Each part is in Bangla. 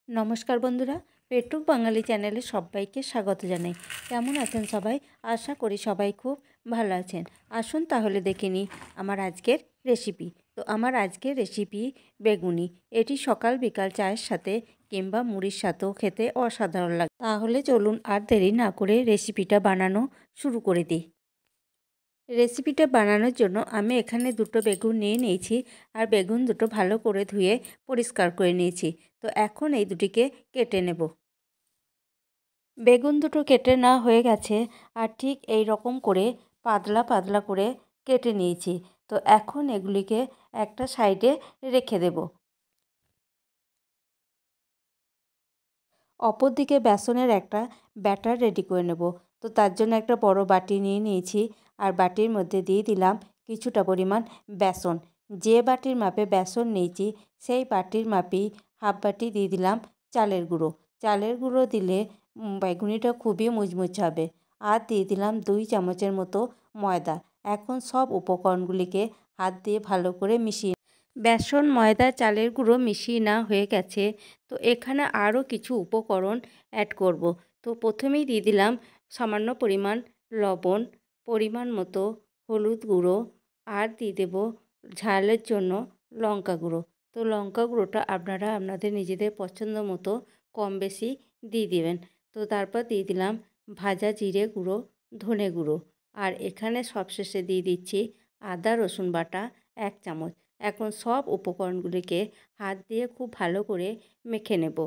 नमस्कार बंधुरा पेटुक बांगाली चैनेले सबाइके स्वागत जानाई। केमन आছেন सबाई? आशा करी सबाई खूब भालो आছেন। आसुन ताहले देखे निই आमार आजकेर रेसिपि। तो आमार आजकेर रेसिपि बेगुनी। एटी सकाल बिकाल चायेर साथे किंबा मुड़िर साथेও खेते असाधारण लागे। ताहले चलुन आर देरी ना करे रेसिपिटा बानानो शुरू करे दिই। रेसिपिटा बानानोर जोन्नो आमी एखाने दुटो बेगुन निये निয়েছি আর বেগুন দুটো ভালো করে ধুয়ে পরিষ্কার করে নিয়েছি। তো এখন এই দুটিকে কেটে নেব। বেগুন দুটো কেটে নেওয়া হয়ে গেছে আর ঠিক এই রকম করে পাতলা পাতলা করে কেটে নিয়েছি। তো এখন এগুলিকে একটা সাইডে রেখে দেব। অপর দিকে বেসনের একটা ব্যাটার রেডি করে নেব। তো তার জন্য একটা বড় বাটি নিয়ে নিয়েছি আর বাটির মধ্যে দিয়ে দিলাম কিছুটা পরিমাণ বেসন। যে বাটির মাপে বেসন নিয়েছি সেই বাটির মাপেই হাফ বাটি দিয়ে দিলাম চালের গুঁড়ো। চালের গুঁড়ো দিলে বেগুনিটা খুবই মুচমুচে হবে। আর দিয়ে দিলাম 2 চামচের মতো ময়দা। এখন সব উপকরণগুলিকে হাত দিয়ে ভালো করে মিশিয়ে বেসন ময়দা চালের গুঁড়ো মিশিয়ে নেওয়া হয়ে গেছে। তো এখানে আরও কিছু উপকরণ অ্যাড করব। তো প্রথমেই দিয়ে দিলাম সামান্য পরিমাণ লবণ, পরিমাণ মতো হলুদ গুঁড়ো আর দিয়ে দেব ঝালের জন্য লঙ্কা গুঁড়ো। তো লঙ্কা গুঁড়োটা আপনারা আপনাদের নিজেদের পছন্দ মতো কম বেশি দিয়ে দেবেন। তো তারপর দিয়ে দিলাম ভাজা জিরে গুঁড়ো, ধনে গুঁড়ো আর এখানে সবশেষে দিয়ে দিচ্ছি আদা রসুন বাটা 1 চামচ। এখন সব উপকরণগুলিকে হাত দিয়ে খুব ভালো করে মেখে নেব।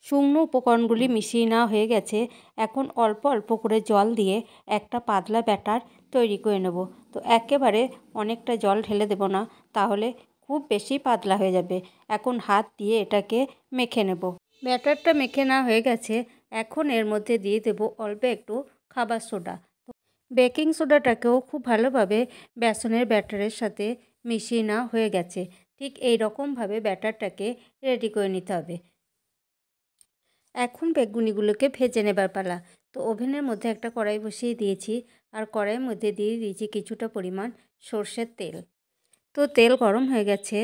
শুকনো উপকরণগুলি মিশিয়ে নেওয়া হয়ে গেছে। এখন অল্প অল্প করে জল দিয়ে একটা পাতলা ব্যাটার তৈরি করে নেব। তো একেবারে অনেকটা জল ঢেলে দেব না, তাহলে খুব বেশি পাতলা হয়ে যাবে। এখন হাত দিয়ে এটাকে মেখে নেব। ব্যাটারটা মেখে নেওয়া হয়ে গেছে। এখন এর মধ্যে দিয়ে দেব অল্প একটু খাবার সোডা। বেকিং সোডাটাকেও খুব ভালোভাবে বেসনের ব্যাটারের সাথে মিশিয়ে নেওয়া হয়ে গেছে। ঠিক এই রকমভাবে ব্যাটারটাকে রেডি করে নিতে হবে। এখন বেগুনিগুলোকে ভেজে নেবার পালা। তো ওভেনের মধ্যে একটা কড়াই বসিয়ে দিয়েছি আর কড়াইয়ের মধ্যে দিয়ে দিয়েছি কিছুটা পরিমাণ সর্ষের তেল। তো তেল গরম হয়ে গেছে।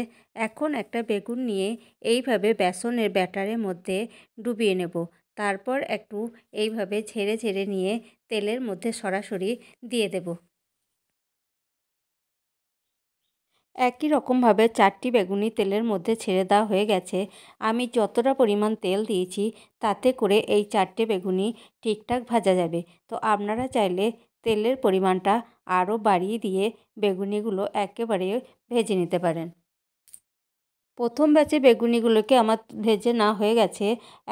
এখন একটা বেগুন নিয়ে এইভাবে বেসনের ব্যাটারের মধ্যে ডুবিয়ে নেব। তারপর একটু এইভাবে ঝেড়ে ঝেড়ে নিয়ে তেলের মধ্যে সরাসরি দিয়ে দেব। একই রকমভাবে 4টি বেগুনি তেলের মধ্যে ছেড়ে দেওয়া হয়ে গেছে। আমি যতটা পরিমাণ তেল দিয়েছি তাতে করে এই 4টে বেগুনি ঠিকঠাক ভাজা যাবে। তো আপনারা চাইলে তেলের পরিমাণটা আরও বাড়িয়ে দিয়ে বেগুনিগুলো একেবারে ভেজে নিতে পারেন। প্রথম ব্যাচে বেগুনিগুলোকে আমার ভেজে নেওয়া হয়ে গেছে।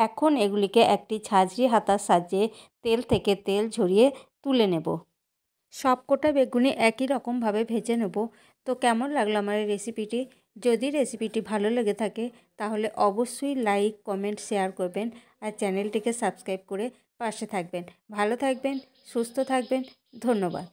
এখন এগুলিকে একটি ঝাঁঝরি হাতার সাহায্যে তেল থেকে তেল ঝরিয়ে তুলে নেব। সবকটা বেগুনি একই রকমভাবে ভেজে নেব। তো কেমন লাগলো আমার এই রেসিপিটি? যদি রেসিপিটি ভালো লেগে থাকে তাহলে অবশ্যই লাইক, কমেন্ট, শেয়ার করবেন আর চ্যানেলটিকে সাবস্ক্রাইব করে পাশে থাকবেন। ভালো থাকবেন, সুস্থ থাকবেন। ধন্যবাদ।